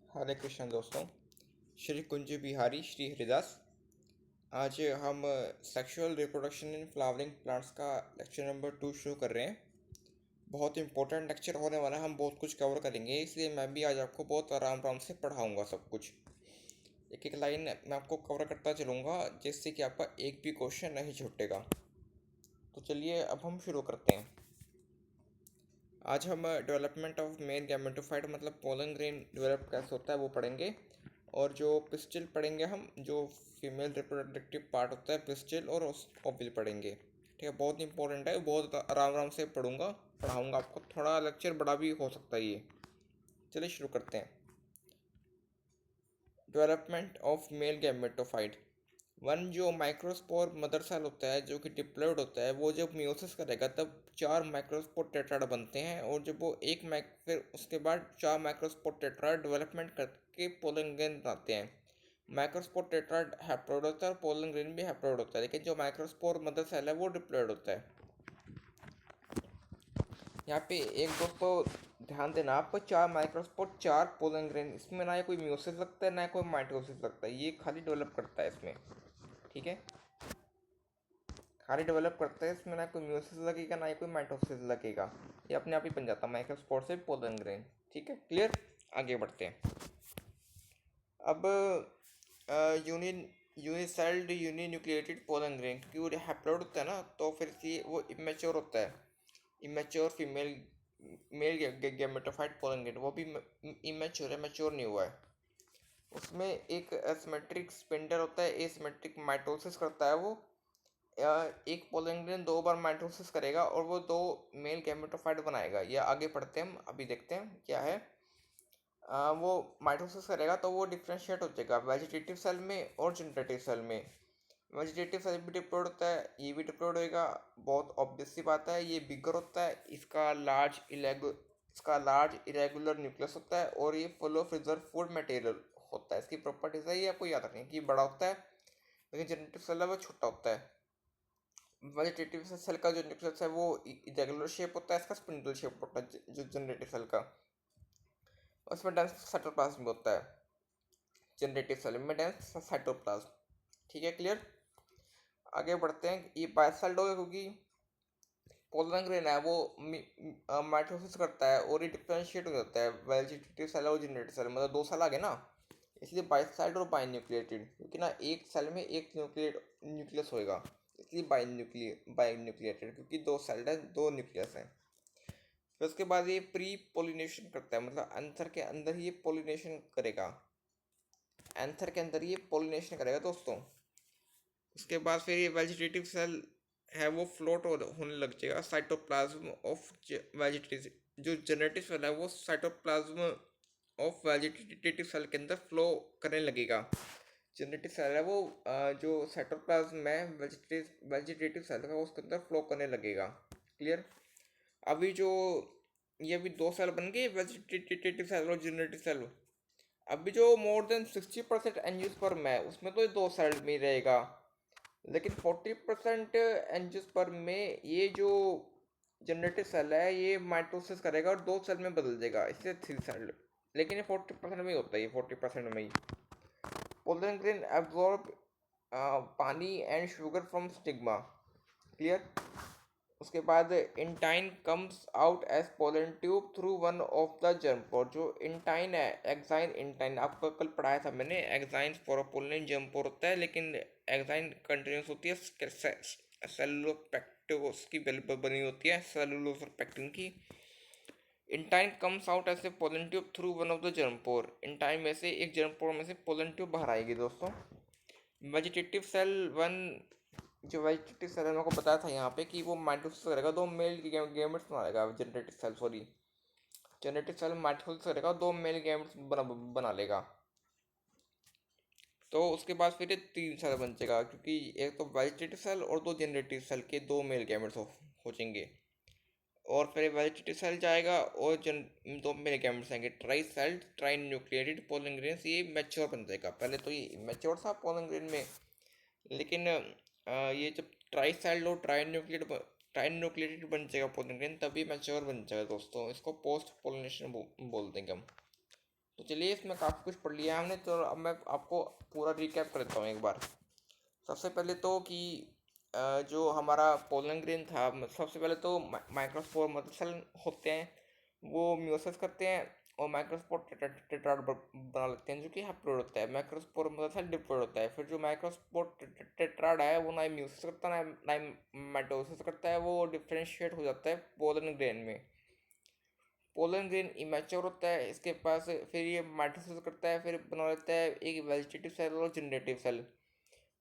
हरे कृष्ण दोस्तों। श्री कुंज बिहारी श्री हरिदास। आज हम sexual reproduction in flowering plants का लेक्चर नंबर 2 शुरू कर रहे हैं। बहुत इंपॉर्टेंट लेक्चर होने वाला है, हम बहुत कुछ कवर करेंगे, इसलिए मैं भी आज आपको बहुत आराम आराम से पढ़ाऊंगा सब कुछ। एक एक लाइन मैं आपको कवर करता चलूँगा जिससे कि आपका एक भी क्वेश्चन नहीं छूटेगा। तो चलिए अब हम शुरू करते हैं। आज हम डेवलपमेंट ऑफ मेल गैमेटोफाइट मतलब पोलन ग्रेन डेवलप कैसे होता है वो पढ़ेंगे। और जो पिस्टिल पढ़ेंगे हम, जो फीमेल रिप्रोडक्टिव पार्ट होता है पिस्टिल, और ओविल पढ़ेंगे। ठीक है, बहुत इंपॉर्टेंट है, बहुत आराम आराम से पढ़ाऊँगा आपको। थोड़ा लेक्चर बड़ा भी हो सकता है ये। चलिए शुरू करते हैं। Development of male gametophyte. One जो माइक्रोस्पोर मदर सेल होता है जो कि डिप्लॉयड होता है, वो जब मियोसिस करेगा तब 4 माइक्रोस्पोर टेट्राड बनते हैं, और जब वो फिर उसके बाद 4 माइक्रोस्पोर टेट्राड डेवलपमेंट करके पोलन ग्रेन बनाते हैं। माइक्रोस्पोर टेट्राड हैप्लॉइड होता है और पोलन ग्रेन भी हैप्लॉइड होता है, लेकिन जो माइक्रोस्पोर मदर सेल है वो डिप्लॉयड होता है। यहाँ पे एक दोस्तों ध्यान देना आप, 4 माइक्रोस्पोर 4 पोलन ग्रेन, इसमें ना कोई म्यूसिस लगता है ना कोई माइटोसिस लगता है, ये खाली डेवलप करता है इसमें। ठीक है, खाली डेवलप करता है इसमें, ना कोई म्यूसिस लगेगा ना ही कोई माइटोसिस लगेगा, ये अपने आप ही बन जाता है माइक्रोस्पोर से पोलन ग्रेन। ठीक है, क्लियर। आगे बढ़ते हैं। अब यूनिन यूनिसेल्ड यूनिन्यूक्लिएटेड पोलन ग्रेन, क्योंकि वो हैप्लॉइड होता है ना, तो फिर वो इमेच्योर होता है। Immature female male gametophyte pollen grain, वो भी इमेच्योर है, मैच्योर नहीं हुआ है। उसमें एक एसिमेट्रिक स्पिंडल होता है, एसिमेट्रिक माइटोसिस करता है वो। एक पोलन ग्रेन 2 बार माइटोसिस करेगा और वो 2 मेल गैमेटोफाइट बनाएगा। या आगे पढ़ते हैं, हम अभी देखते हैं क्या है। वो माइटोसिस करेगा तो वो डिफ्रेंशिएट हो जाएगा वेजिटेटिव सेल में और जनरेटिव सेल में। वेजिटेटिव सेल भी डिप्लॉयड होता है, ये भी डिप्लॉयड होएगा। बहुत ऑब्वियस सी बात है, ये बिगर होता है, इसका लार्ज इरेगुलर न्यूक्लियस होता है, और ये full of reserve food material होता है। इसकी प्रॉपर्टीज है, ये आपको याद रखनी है कि बड़ा होता है, लेकिन जनरेटिव सेल है वो छोटा होता है। वेजिटेटिव सेल का जो न्यूक्लियस है वो इरेगुलर शेप होता है, इसका स्पिंडल शेप होता है जो जनरेटिव सेल का। उसमें डेंस साइटोप्लाज्म होता है, जनरेटिव सेल में डेंस साइटोप्लाज्म। ठीक है, क्लियर। आगे बढ़ते हैं। ये बायसेल्ड होगा क्योंकि पोलन ग्रेन है वो माइटोसिस करता है और ये डिफरेंशिएट हो जाता है वेजिटेटिव सेल और जनरेटिव सेल, मतलब 2 सेल आ गए ना, इसलिए बायसेल्ड और बाइन्यूक्लिएटेड, क्योंकि ना एक सेल में एक न्यूक्लियस होएगा, इसलिए बाइन्यूक्लिएटेड, क्योंकि 2 सेल है 2 न्यूक्लियस हैं। फिर उसके बाद ये प्री पोलिनेशन करता है, मतलब एंथर के अंदर ही ये पोलिनेशन करेगा, एंथर के अंदर ये पोलिनेशन करेगा दोस्तों। उसके बाद फिर ये वेजिटेटिव सेल है वो फ्लोट होने लग जाएगा साइटोप्लाज्म ऑफ वेजिटेटिव, जो जेनेटिक सेल है वो साइटोप्लाज्म ऑफ वेजिटेटिव सेल के अंदर फ्लो करने लगेगा। जेनेटिक सेल है वो जो साइटोप्लाज्म है वेजिटेटिव सेल का उसके अंदर फ्लो करने लगेगा। क्लियर। अभी जो ये अभी 2 सेल बन गए, वेजिटेटिव सेल और जेनेटिक सेल। अभी जो मोर देन 60% एंजियोस्पर्म है उसमें तो ये 2 सेल में ही रहेगा, लेकिन 40% एंजियोस्पर्म में ये जो जनरेटिव सेल है ये माइटोसिस करेगा और 2 सेल में बदल देगा, इससे 3 सेल। लेकिन ये 40% में ही होता है, ये 40% में ही। पोलन ग्रेन एब्जॉर्ब पानी and sugar from stigma. Clear. उसके बाद intine comes out as pollen tube through one of the germ pore. जो इंटाइन है, एक्साइन इंटाइन, आपको कल पढ़ाया था मैंने, एक्साइन स्पोरोपोलिन जर्म पोर होता है, लेकिन एक्साइन कंटिन्यूस होती है सेलुलोपेक्टिन की बनी होती है, सेलुलोज और पेक्टिन की। Intine comes out as a pollen tube through one of the germ pore. Intine में से एक जर्म पोर में से पोलन ट्यूब बाहर आएगी दोस्तों। वेजिटेटिव सेल वन, जो वेजिटेटिव सेल है मेरे को बताया था यहाँ पे कि वो माइटोसिस करेगा, 2 मेल गैमेट्स बनाएगा। Generative cell, sorry, generative cell mitosis करेगा, 2 मेल गैमेट्स बना लेगा। तो उसके बाद फिर 3 सेल बन जाएगा, क्योंकि एक तो वेजिटेटिव सेल और 2 जनरेटिव सेल के 2 मेल गैमेट्स हो जाएंगे। और फिर वेजिटेटिव सेल जाएगा और 2 मेल गैमेट्स आएंगे, try sailed try nucleated pollen grain, ये मैच्योर बन जाएगा। पहले तो ये मैच्योर था पोलन ग्रेन में, लेकिन ये जब ट्राई सेल्ड और ट्राई न्यूक्लिएटेड बन जाएगा पोलन ग्रेन, तभी मैच्योर बन जाएगा दोस्तों। इसको पोस्ट पोलिनेशन बोल देंगे हम। तो चलिए इसमें काफ़ी कुछ पढ़ लिया है हमने, तो अब मैं आपको पूरा रिकैप कर देता हूँ एक बार। सबसे पहले तो कि जो हमारा पोलन ग्रेन था, सबसे पहले तो माइक्रोस्पोर मदर सेल होते हैं, वो म्यूसिस करते हैं और माइक्रोस्पोर टेट्राड बना लेते हैं, जो कि हैप्लोइड होता है। माइक्रोस्पोर मदर सेल डिप्लोइड होता है। फिर जो माइक्रोस्पोर टेट्राड है वो ना म्यूसिस करता है ना माइटोसिस करता है, वो डिफ्रेंशिएट हो जाता है पोलन ग्रेन में। पोलन ग्रेन इमेच्योर होता है इसके पास, फिर ये माइटोसिस करता है, फिर बना लेता है एक वेजिटेटिव सेल और जनरेटिव सेल।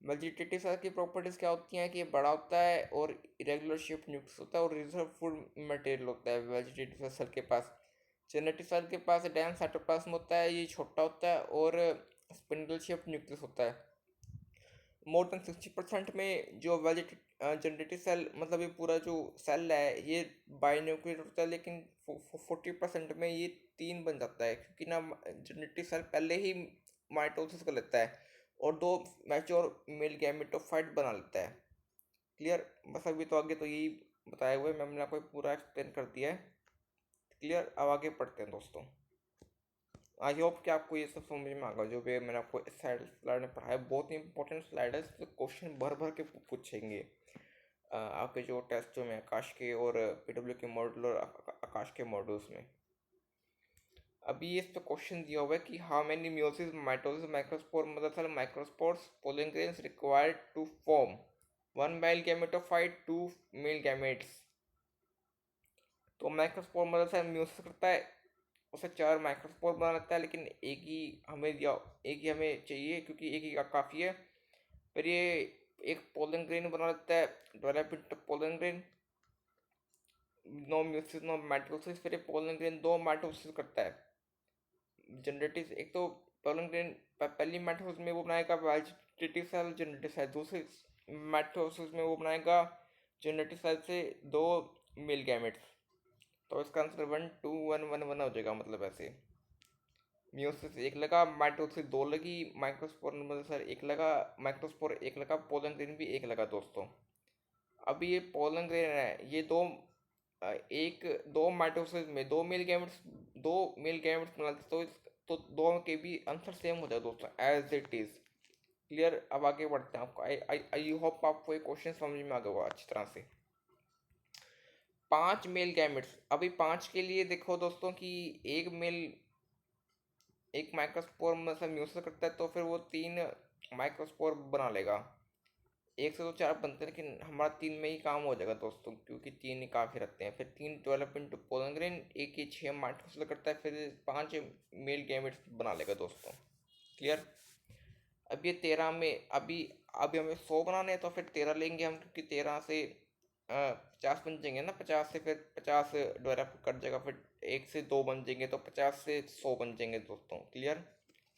वेजिटेटिव सेल की प्रॉपर्टीज़ क्या होती हैं कि ये बड़ा होता है और इरेगुलर शेप न्यूक्लियस होता है और रिजर्व फूड मटेरियल होता है वेजिटेटिव सेल के पास। जेनेटिक सेल के पास डेंस साइटोप्लाज्म होता है, ये छोटा होता है और स्पिंडल शेप न्यूक्लियस होता है। मोर देन 60% में जो जनरेटिव सेल, मतलब ये पूरा जो सेल है ये बाइन्यूक्लिएट होता है, लेकिन 40% में ये तीन बन जाता है, क्योंकि ना जनरेटिव सेल पहले ही माइटोसिस कर लेता है और दो मैच्योर मेल गैमेटोफाइट बना लेता है। क्लियर? बस अभी तो आगे तो यही बताया हुआ है, मैंने आपको पूरा एक्सप्लेन कर दिया है। क्लियर? अब आगे पढ़ते हैं दोस्तों। आई होप कि आपको ये सब समझ में आ गया, जो भी मैंने आपको इस स्लाइड में पढ़ाया। बहुत ही इंपॉर्टेंट स्लाइड है, इससे क्वेश्चन भर भर के पूछेंगे आपके जो टेस्टों में, आकाश के और पीडब्ल्यू के मॉडल और आकाश के मॉडल्स में। अभी इस पे क्वेश्चन दिया हुआ है कि how many meiosis mitosis microspore mother cell microspores pollen grains required to form one male gametophyte, two male gametes. तो माइक्रोस्पोर मदर सेल मियोसिस करता है, उसे 4 माइक्रोस्पोर बना लेता है, लेकिन एक ही हमें चाहिए, क्योंकि एक ही काफ़ी है। फिर ये एक पोलन ग्रेन बना लेता है, develop into pollen grain, no meiosis no mitosis. फिर ये पोलन ग्रेन 2 माइटोसिस करता है। जनरेटिव, एक तो पोलन ग्रेन पहली माइटोसिस में वो बनाएगा वेजिटेटिव सेल जनरेटिव सेल, दूसरी माइटोसिस में वो बनाएगा जनरेटिव सेल से 2 मेल गैमेट्स। तो इसका आंसर 1 2 1 1 1 हो जाएगा, मतलब ऐसे मियोसिस 1 लगा, माइटोसिस 2 लगी, माइक्रोस्पोर सर 1 लगा, माइक्रोस्पोर 1 लगा, पोलन ग्रेन भी 1 लगा दोस्तों। अभी ये पोलन ग्रेन है, ये एक दो माइटोसिस में 2 मेल गैमेट्स बनाते, तो दो के भी आंसर सेम हो जाए दोस्तों, एज इट इज। क्लियर? अब आगे बढ़ते हैं। आपको आई होप आपको ये क्वेश्चन समझ में आ गया होगा अच्छी तरह से। 5 मेल गैमेट्स, अभी 5 के लिए देखो दोस्तों कि एक माइक्रोस्पोर मतलब म्यूसिस करता है, तो फिर वो 3 माइक्रोस्पोर बना लेगा। एक से तो 4 बनते हैं, लेकिन हमारा 3 में ही काम हो जाएगा दोस्तों, क्योंकि 3 ही काफ़ी रखते हैं। फिर 3 डेवलप इनटू पोलन ग्रेन, एक ही 6 माइक्रोस्पोर करता है, फिर 5 मेल गैमेट्स बना लेगा दोस्तों। क्लियर? अब ये 13 में अभी हमें 100 बनाने हैं, तो फिर 13 लेंगे हम, क्योंकि 13 से 50 बन जाएंगे ना, 50 से फिर 50 डेवलप कर जाएगा, फिर 1 से 2 बन जाएंगे, तो 50 से 100 बन जाएंगे दोस्तों। क्लियर?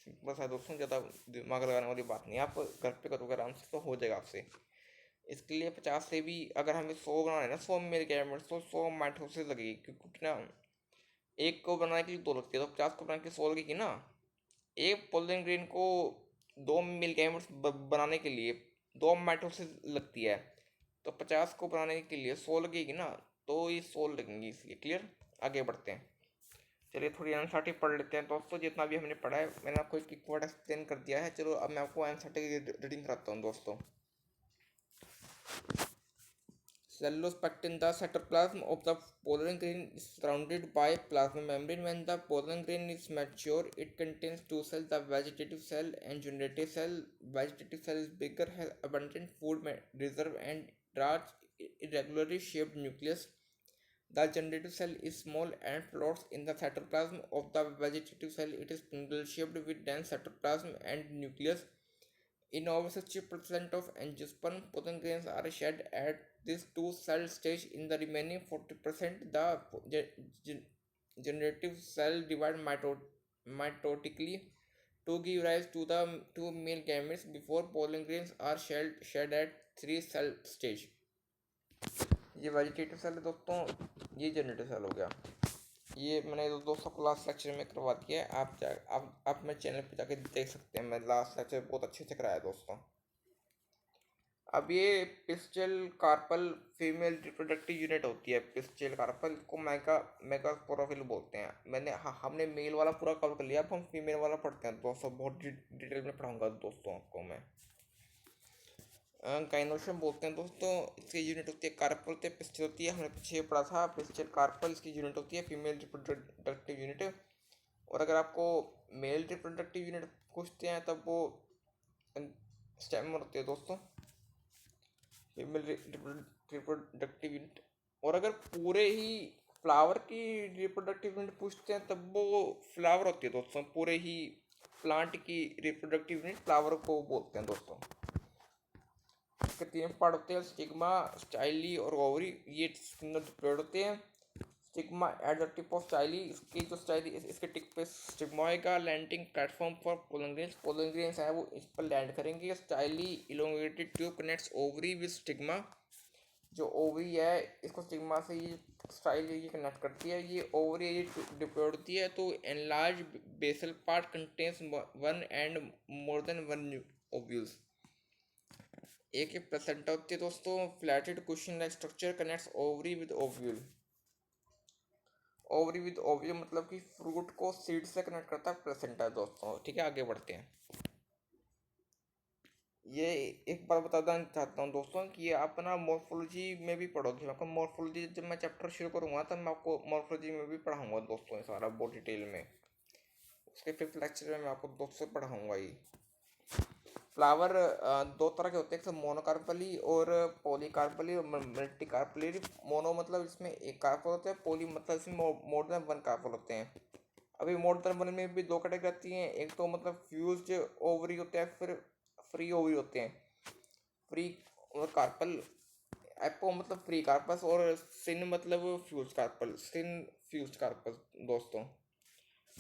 सिंपल सा दोस्तों, ज़्यादा दिमाग लगाने वाली बात नहीं है, आप घर पे करोगे आराम से तो हो जाएगा आपसे। इसके लिए 50 से भी अगर हमें 100 बनाना है ना, 100 मेरे गैमेट्स, तो 100 माइटोसिस लगेगी, क्योंकि ना एक को बनाने के लिए 2 लगती है, तो 50 को बनाने के लिए 100 लगेगी ना। एक पोलन ग्रेन को 2 मिल गैमेट्स बनाने के लिए 2 माइटोसिस लगती है, तो 50 को बनाने के लिए 100 लगेगी ना, तो ये 100 लगेंगी इसलिए। क्लियर? आगे बढ़ते हैं। चलिए थोड़ी एनसीईआरटी पढ़ लेते हैं दोस्तों, जितना भी हमने पढ़ा है मैंने आपको एक वर्ड एक्सप्लेन कर दिया है। चलो अब मैं आपको एनसीईआरटी की रीडिंग कराता हूँ दोस्तों। Cellulose-pectin, the cytoplasm of the pollen grain is surrounded by plasma membrane. When the pollen grain is mature, it contains two cells, the vegetative cell and generative cell. Vegetative cell is bigger, has abundant food reserve and large irregularly shaped nucleus. The generative cell is small and floats in the cytoplasm of the vegetative cell. It is spindle shaped with dense cytoplasm and nucleus. In over 60% of angiosperm, pollen grains are shed at this two-cell stage. In the remaining 40%, the generative cell divide mitotically to give rise to the two male gametes before pollen grains are shed at 3-cell stage. ये vegetative cell है दोस्तों, ये generative cell हो गया। ये मैंने दोस्तों को लास्ट लेक्चर में करवा दिया है, आप मेरे चैनल पे जाके देख सकते हैं, मैं लास्ट लेक्चर बहुत अच्छे से कराया दोस्तों। अब ये pistil carpel female reproductive unit होती है। पिस्टल कार्पल को मेगा मेगास्पोरोफिल बोलते हैं। हमने मेल वाला पूरा कवर कर लिया, अब हम फीमेल वाला पढ़ते हैं दोस्तों। बहुत डिटेल में पढ़ाऊंगा दोस्तों आपको मैं। गाइनोशियम बोलते हैं दोस्तों, इसकी यूनिट होती है कार्पल होती है, पिस्टल होती है। हमने पीछे पढ़ा था पिस्टल कार्पल, इसकी यूनिट होती है फीमेल रिप्रोडक्टिव यूनिट। और अगर आपको मेल रिप्रोडक्टिव यूनिट पूछते हैं तब वो स्टेम होती है दोस्तों, फीमेल रिप्रोडक्टिव यूनिट। और अगर पूरे ही फ्लावर की रिप्रोडक्टिव यूनिट पूछते हैं तब वो फ्लावर होती है दोस्तों। पूरे ही प्लांट की रिप्रोडक्टिव यूनिट फ्लावर को बोलते हैं दोस्तों। इसके तीन पार्ट होते हैं, स्टिग्मा, स्टाइली और ओवरी। ये तीनों डिप्लॉयड होते हैं। Stigma at the tip of styli, इसकी जो स्टाइली इसके टिप पे स्टिग्मा आएगा। Landing platform for pollen grains, pollen grains है वो इस पर लैंड करेंगे। Styli elongated tube connects ovary with stigma, जो ओवरी है इसको स्टिग्मा से ये स्टाइल ये कनेक्ट करती है। ये ओवरी ये डिप्लॉयड होती है। तो enlarge basal part contains one and more than one ovules. एक प्लेसेंटा होती है दोस्तों, flattened cushion like structure connects ovary with ovule. Ovary with ovule मतलब कि फ्रूट को सीड से कनेक्ट करता है प्लेसेंटा दोस्तों। ठीक है, आगे बढ़ते हैं। ये एक बार बताना चाहता हूँ दोस्तों कि ये आप ना मॉर्फोलॉजी में भी पढ़ोगे। आपको मॉर्फोलॉजी जब मैं चैप्टर शुरू करूँगा तब मैं आपको मॉर्फोलॉजी में भी पढ़ाऊँगा दोस्तों, ये सारा बहुत डिटेल में। उसके फिफ्थ लेक्चर में मैं आपको दोस्तों पढ़ाऊँगा ये। फ्लावर दो तरह के होते हैं, एक मोनोकार्पली और पॉलीकार्पली और मल्टीकार्पली। मोनो मतलब इसमें एक कार्पल होता है, पॉली मतलब इसमें मोर देन वन कार्पल होते हैं। अभी मोर देन वन में भी दो कैटेगरी आती हैं, एक तो मतलब फ्यूज्ड ओवरी होते हैं, फिर फ्री ओवरी होते हैं। फ्री और कार्पल, एपो मतलब फ्री कार्पस और सिन मतलब फ्यूज कार्पल, सिन फ्यूज कार्पस दोस्तों।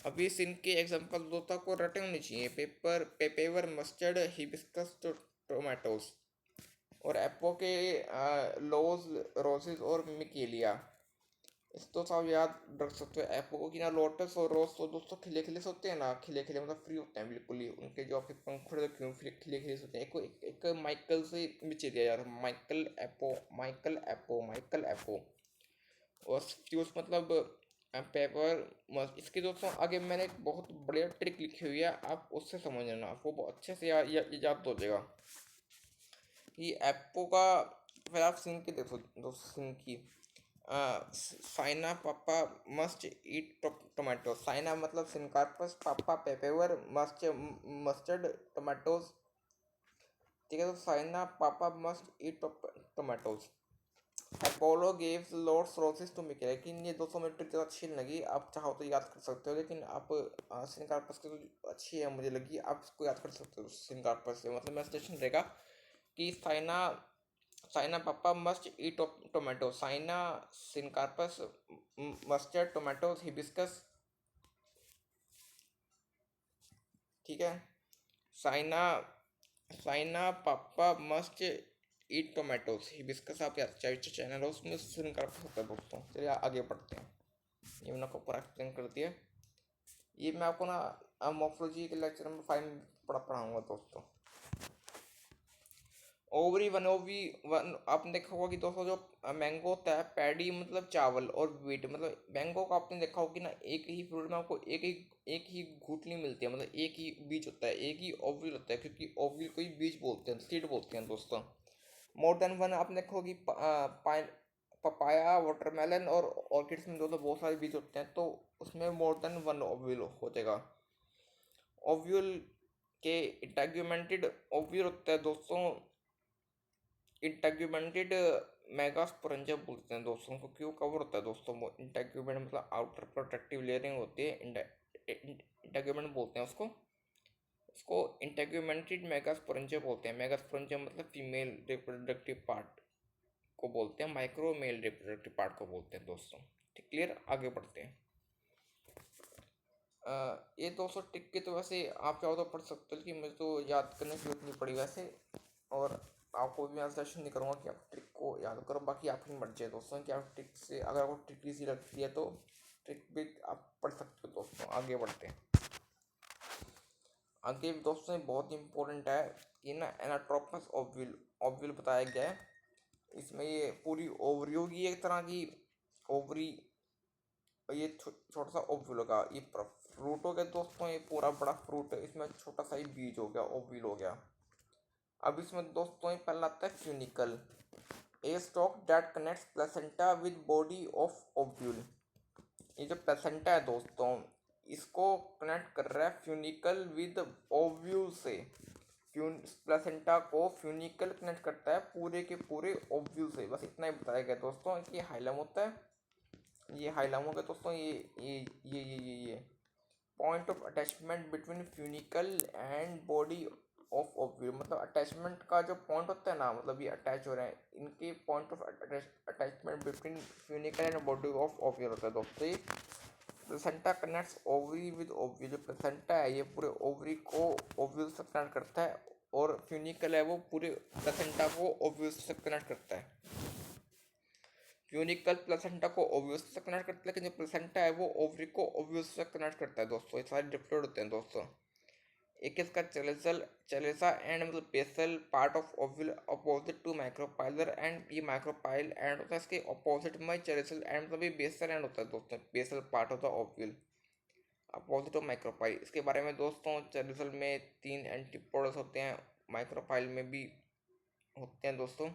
अभी सिन के एग्जांपल दोस्तों को रटे होने चाहिए, पेपर मस्टर्ड हिबिस्कस टोमेटोज। और एप्पो के लोज रोजेस और मिकेलिया। इस तो सब याद रख सकते हो एप्पो की ना। लोटस और रोज तो दोस्तों खिले खिले से होते हैं ना, खिले खिले मतलब फ्री होते हैं बिल्कुल ही। उनके जो आपके पंखुड़े क्यों खिले खिले से होते हैं। एक माइकल से नीचे दिया यार, माइकल एप्पो, माइकल एप्पो, माइकल एप्पो। और फ्यूज मतलब पेपर। इसके दोस्तों आगे मैंने एक बहुत बढ़िया ट्रिक लिखी हुई है, आप उससे समझ लेना, आपको बहुत अच्छे से याद हो जाएगा। ये एप्पो का फिर आप सिंह की देखो दोस्तों, सिंह की साइना पापा मस्ट ईट टोमेटो। साइना मतलब सिनकार्पस, पापा पेपेवर, मस्टर्ड टोमेटोज। ठीक है, तो साइना पापा must eat tomatoes. Apollo gives lords roses to Mike. लेकिन ये 200 मीटर तो अच्छी नहीं लगी, आप चाहो तो याद कर सकते हो। लेकिन आप सिनकार्पस की तो अच्छी है मुझे लगी, आप इसको याद कर सकते हो सिनकार्पस से। मतलब मैं स्टेशन रहेगा कि साइना साइना पापा must eat tomato. Saina syncarpous mustard tomatoes hibiscus. ठीक है, साइना साइना पापा मस्ट ईट टोमेटोज हिबिस्कस। आप यार चैनल है उसमें सिनकार्पस होता है दोस्तों। चलिए आगे बढ़ते हैं। ये मैंने आपको पूरा एक्सप्लेन कर दिया। ये मैं आपको ना मॉर्फोलॉजी के लेक्चर नंबर 5 में पढ़ाऊंगा दोस्तों। ओवरी वन ओवी वन, आपने देखा होगा कि दोस्तों जो मैंगो होता है, पैडी मतलब चावल और व्हीट मतलब मैंगो को आपने देखा होगा कि ना एक ही फ्रूट में आपको एक ही गुठली मिलती है, मतलब एक ही बीज होता है, एक ही ओव्यूल होता है। क्योंकि ओव्यूल को ही बीज बोलते हैं, सीड बोलते हैं दोस्तों। मोर देन वन आपने देखा होगी, पपाया, वाटरमेलन और ऑर्किड्स में दोस्तों बहुत सारे बीज होते हैं, तो उसमें मोर देन वन ओव्यूल हो जाएगा। ओव्यूल के इंटेग्यूमेंटेड ओव्यूल होता है दोस्तों, इंटेग्यूमेंटेड मेगास्पोरेंजिया बोलते हैं दोस्तों को। क्यों कवर होता है दोस्तों वो इंटेग्यूमेंट मतलब आउटर प्रोटेक्टिव लेयरिंग होती है, इंटेग्यूमेंट बोलते हैं उसको। उसको इंटेग्यूमेंटेड मेगास्पोरेंजिया बोलते हैं। मेगास्पोरेंजिया मतलब फीमेल रिप्रोडक्टिव पार्ट को बोलते हैं, माइक्रो मेल रिप्रोडक्टिव पार्ट को बोलते हैं दोस्तों। ठीक, क्लियर, आगे बढ़ते हैं। ये 200 टिक के तो वैसे आप चाहो तो पढ़ सकते हो, लेकिन मुझे तो याद करने की जरूरत नहीं पड़ी वैसे। और आपको भी मैं सजेशन नहीं करूँगा कि आप ट्रिक को याद करो, बाकी आपकी मर्जी है दोस्तों कि आप ट्रिक से, अगर आपको ट्रिक ईजी लगती है तो ट्रिक भी आप पढ़ सकते हो दोस्तों। आगे बढ़ते हैं। आगे दोस्तों बहुत इंपॉर्टेंट है, ये ना एनाट्रोपस ओव्यूल ओव्यूल बताया गया है। इसमें ये पूरी ओवरी होगी एक तरह की ओवरी, और ये छोटा सा ओव्यूल होगा। ये फ्रूट हो गया दोस्तों, ये पूरा बड़ा फ्रूट है, इसमें छोटा सा ही बीज हो गया, ओव्यूल हो गया। अब इसमें दोस्तों ये पहला आता है funicle, A stock that connects placenta with body of ovule. ये जो प्लेसेंटा है दोस्तों, इसको कनेक्ट कर रहा है फ्यूनिकल विद ओव्यूल से। प्लेसेंटा को फ्यूनिकल कनेक्ट करता है पूरे के पूरे ओव्यूल से। बस इतना ही बताया गया दोस्तों कि हाइलम होता है, ये हाइलम हो गया दोस्तों। ये point of attachment between funicle and body of ovule, मतलब अटैचमेंट का जो पॉइंट होता है ना, मतलब ये अटैच हो रहे हैं, इनके point of attachment between funicle and body of ovule होता है दोस्तों। ये placenta connects ovary with ovule. जो प्लेसेंटा है ये पूरे ओवरी को ओव्यूल से कनेक्ट करता है, और फ्यूनिकल है वो पूरे प्लेसेंटा को ओव्यूल से कनेक्ट करता है। फ्यूनिकल प्लेसेंटा को ओव्यूल से कनेक्ट करता है, लेकिन जो प्लेसेंटा है वो ओवरी को ओव्यूल से कनेक्ट करता है दोस्तों। ये सारे डिफरेंट होते हैं दोस्तों। एक इसका चलेसा एंड मतलब basal part of ovule opposite to micropylar end, ये माइक्रोपाइल एंड होता है, इसके अपोजिट में चलेसल एंड मतलब ये बेसल एंड होता है दोस्तों। बेसल पार्ट होता है ओव्यूल अपोजिट ऑफ माइक्रोपाइल। इसके बारे में दोस्तों चलेसल में 3 एंटीपोडस होते हैं, माइक्रोपाइल में भी होते हैं दोस्तों।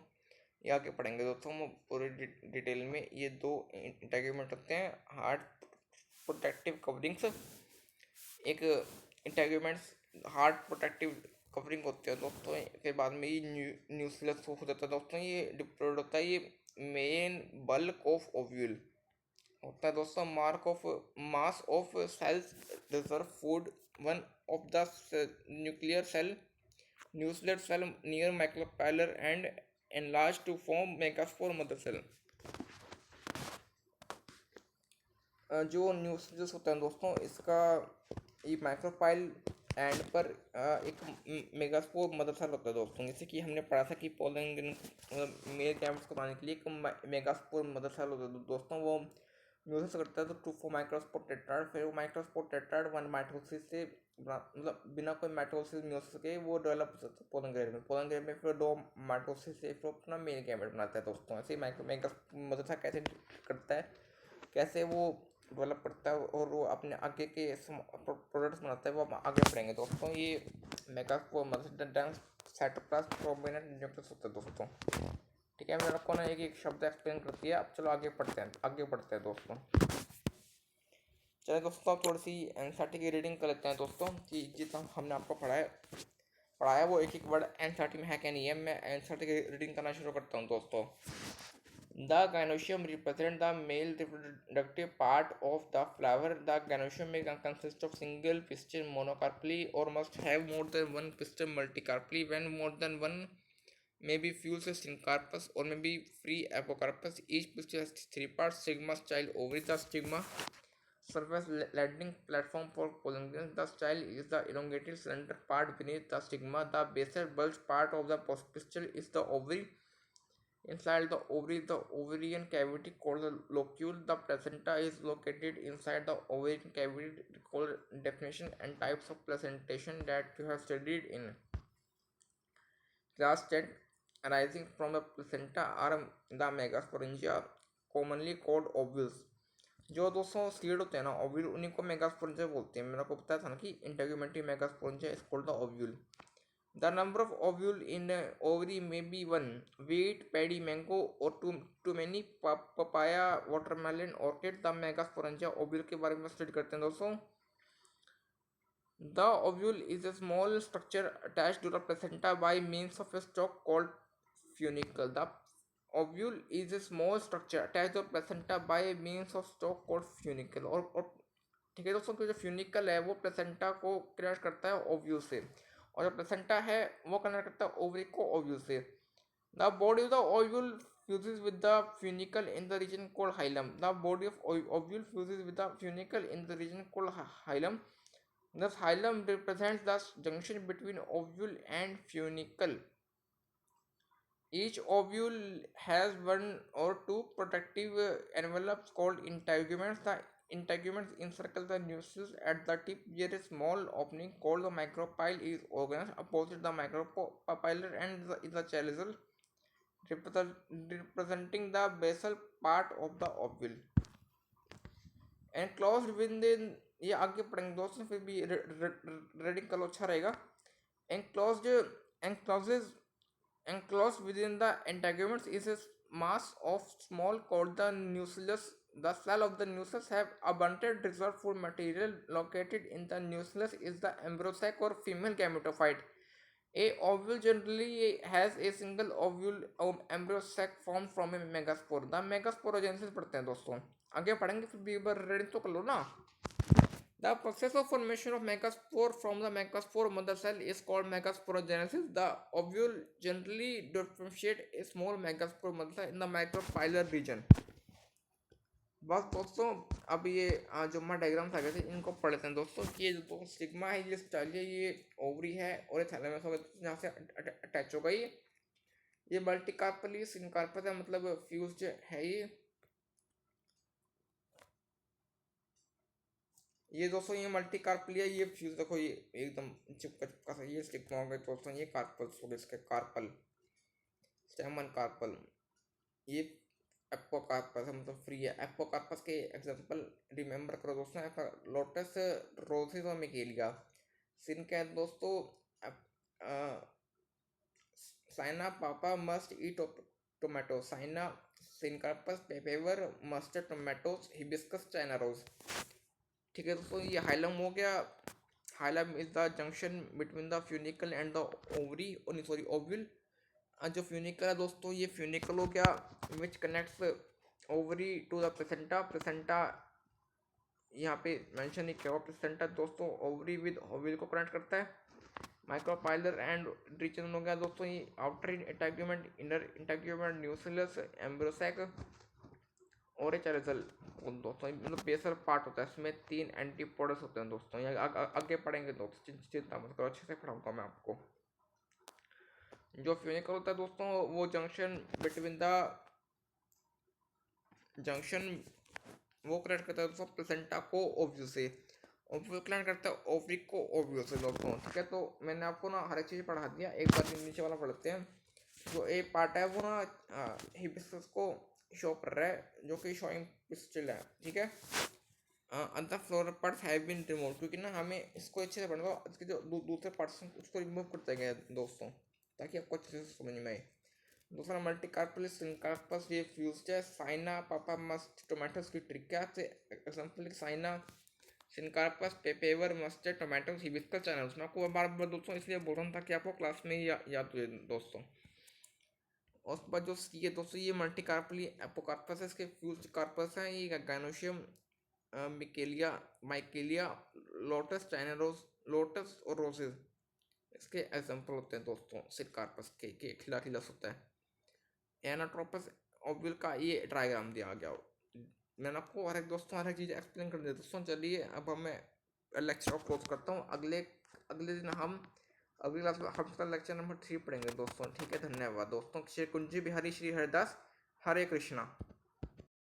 ये आगे पढ़ेंगे दोस्तों हम पूरी डिटेल में। ये 2 इंटेग्यूमेंट होते हैं, हार्ड प्रोटेक्टिव कवरिंग्स। एक इंटेग्यूमेंट्स हार्ड प्रोटेक्टिव कवरिंग होते हैं दोस्तों। फिर बाद में ये न्यूक्लियस हो जाता है दोस्तों। ये डिप्लॉयड होता है, ये मेन बल्क ऑफ ओव्यूल होता है दोस्तों। Mark of mass of cells reserve food one of the nuclear cell nuclear cell near micropylar end enlarged to form megaspore mother cell। जो न्यूक्लियस होता है दोस्तों, इसका ये माइक्रोपाइल एंड पर एक मेगास्पोर मदर सेल होता है दोस्तों। जैसे कि हमने पढ़ा था कि पोलन मेल गैमेट्स को बनाने के लिए एक मेगास्पोर मदर सेल होता है दोस्तों। वो न्यूक्लियस करता है तो 2 माइक्रोस्पोर टेट्राड, फिर वो माइक्रोस्पोर टेट्राड 1 माइटोसिस से मतलब बिना कोई माइटोसिस म्यूसिस के वो डेवलप हो सकता है पोलन ग्रेड में। पोलन ग्रेड में फिर 2 माइटोसिस से फिर अपना मेल गैमेट बनाता है दोस्तों। ऐसे ही मेगा मदर सेल कैसे करता है, कैसे वो डेवलप करता है और वो अपने आगे के प्रोडक्ट्स बनाता है, वो हम आगे पढ़ेंगे दोस्तों। ये मेगा साइटोप्लाज्म प्रोमिनेंट न्यूक्लियस होता है दोस्तों। ठीक है, मैंने आपको ना एक शब्द एक्सप्लेन कर दिया। अब चलो आगे बढ़ते हैं दोस्तों। चलिए दोस्तों आप थोड़ी सी एनसीईआरटी की रीडिंग कर लेते हैं दोस्तों कि जितना हमने आपको पढ़ाया वो एक वर्ड एनसीईआरटी में है क्या नहीं है। मैं एनसीईआरटी की रीडिंग करना शुरू करता हूँ दोस्तों। The gynoecium represents the male reproductive part of the flower. The gynoecium may consist of single pistil monocarpally or must have more than one pistil multicarpally. When more than one may be fused with syncarpus or may be free apocarpus. Each pistil has 3 parts: stigma, style, ovary. The stigma surface landing platform for pollen. The style is the elongated slender part beneath the stigma. The basal bulge part of the pistil is the ovary. Inside the ovary, the ovarian cavity called the locule. The placenta is located inside the ovarian cavity. Recall definition and types of placentation that you have studied in class 10. Arising from the placenta are the megasporangia, commonly called ovules. जो दोस्तों seed होते हैं ना ovule, उन्हीं को megasporangia बोलते हैं। मैंने आपको बताया था ना कि integumentary megasporangia is called the ovule. The number of ovules in ovary may be 1. Wheat, paddy, mango, or too many papaya, watermelon, orchid. The megasporangia ovule के बारे में स्टडी करते हैं दोस्तों। The ovule is a small structure attached to the placenta by means of a stalk called funicle. The ovule is a small structure attached to the placenta by means of stalk called funicle। और ठीक है दोस्तों, तो जो funicle है वो placenta को connect करता है ओव्यूल से, और जो प्लेसेंटा है वो कनेक्ट करता है ओवरी को ओव्यूल से। The body of the ovule fuses with the funicle in the reason called hilum. The body of ovule fuses with the funicle in the reason called hilum. Thus hilum represents the junction between ovule and funicle. Each ovule has 1 or 2 protective envelopes called integuments. The integuments encircle the nucleus at the tip where a small opening called the micropyle is organized. Opposite the micropyle and is the chalice representing the basal part of the ovule. Enclosed within, ये आगे पढ़ेंगे दोस्तों, फिर भी reading कर लो, अच्छा रहेगा. Enclosed encloses Enclosed within the integuments is a mass of small called the nucleus. The cell of the nucleus have abundant reserve food material. Located in the nucleus is the embryo sac or female gametophyte. A ovule generally has a single ovule or embryo sac formed from a megaspore. The megasporogenesis पढ़ते हैं दोस्तों, आगे पढ़ेंगे, फिर भी एक बार reading तो कर लो ना. The process of formation of megaspore from the megaspore mother cell is called megasporogenesis. The ovule generally differentiate a small megaspore mother cell in the micropylar region. बस दोस्तों, अब ये जो मैं डायग्राम्स आ गए थे इनको पढ़ लेते हैं दोस्तों. कि ये जो स्टिग्मा है, ये स्टाइल है, ये ओवरी है और ये थैलेमस होगा जहाँ से अटैच होगा. ये मल्टीकार्पल, ये सिनकार्पस है, मतलब फ्यूज्ड है. ये दोस्तों ये मल्टीकार्पल है, ये फ्यूज देखो, ये एकदम चिपका चिपका सा ये स्टिग्मा हो गया दोस्तों. ये कार्पल्स हो गए इसके, कार्पल, स्टेमन कार्पल. ये एपोकार्पस है, मतलब फ्री है. एपोकार्पस के एग्जांपल रिमेंबर करो दोस्तों, लोटस, रोजेस और मिकेलिया. सिन क्या है दोस्तों, साइना पापा must eat tomato. Saina, syncarpous, papaver, mustard, tomatoes, hibiscus, China rose. ठीक है दोस्तों, ये हाइलम हो गया. Hilum is the junction between the funicle and the ovary, sorry ovule. जो फ्यूनिकल है दोस्तों, ये फ्यूनिकल हो गया which connects ovary to the placenta. Placenta यहाँ पे मेंशन नहीं किया हुआ. प्लेसेंटा दोस्तों ओवरी विद ओव्यूल को कनेक्ट करता है. माइक्रोपाइलर एंड रीजन हो गया दोस्तों, ये outer integument, inner integument, nucleus, embryo sac और चैलिसल दोस्तों, मतलब बेसल पार्ट होता है. इसमें 3 एंटीपोडस होते हैं दोस्तों. ये आगे पढ़ेंगे दोस्तों, चिंता मत करो, अच्छे से पढ़ाऊंगा मैं आपको. जो फ्यूनिकल होता है दोस्तों, वो जंक्शन बिटवीन द जंक्शन वो कनेक्ट करता है दोस्तों प्लेसेंटा को ओव्यूल से. ओव्यूल कनेक्ट करता है ओवरी को ओव्यूल से दोस्तों. ठीक है, तो मैंने आपको ना हर एक चीज़ पढ़ा दिया. एक बार नीचे वाला पढ़ते हैं. जो ए पार्ट है वो ना हिबिस्कस को शो कर रहा है, जो कि शोइंग पिस्टल है. ठीक है, अंदर flower parts have been remove, क्योंकि ना हमें इसको अच्छे से पढ़ना, इसके जो दूसरे पार्ट्स हैं उसको रिमूव करते गए दोस्तों, ताकि आपको अच्छे से समझ में आए. दूसरा मल्टीकार्पल सिनकार्पस, ये फ्यूज्ड है. साइना पापा मस्ट टोमेटोज की ट्रिक क्या है, example Saina, syncarpous, papaver, mustard, tomatoes, hibiscus, China. मैं आपको बार बार दोस्तों इसलिए बोल रहा था कि आपको क्लास में ही याद हुए दोस्तों. और उसके बाद जो ये दोस्तों ये मल्टीकार्पल एपोकार्पस है, इसके फ्यूज्ड कार्पस हैं. ये gynoecium, Michelia, Michelia, lotus, China rose, lotus और रोजेस इसके एग्जांपल होते हैं दोस्तों. सिनकार्पस के खिला खिलास होता है. एनाट्रोपस ओव्यूल का ये डायग्राम दिया गया. मैंने आपको हर एक दोस्तों हर एक चीज़ एक्सप्लेन कर दी दोस्तों. चलिए अब मैं लेक्चर क्लोज करता हूँ. अगले दिन हम अगली क्लास में हम लेक्चर नंबर 3 पढ़ेंगे दोस्तों. ठीक है, धन्यवाद दोस्तों. श्री कुंजी बिहारी श्री हरिदास, हरे कृष्णा.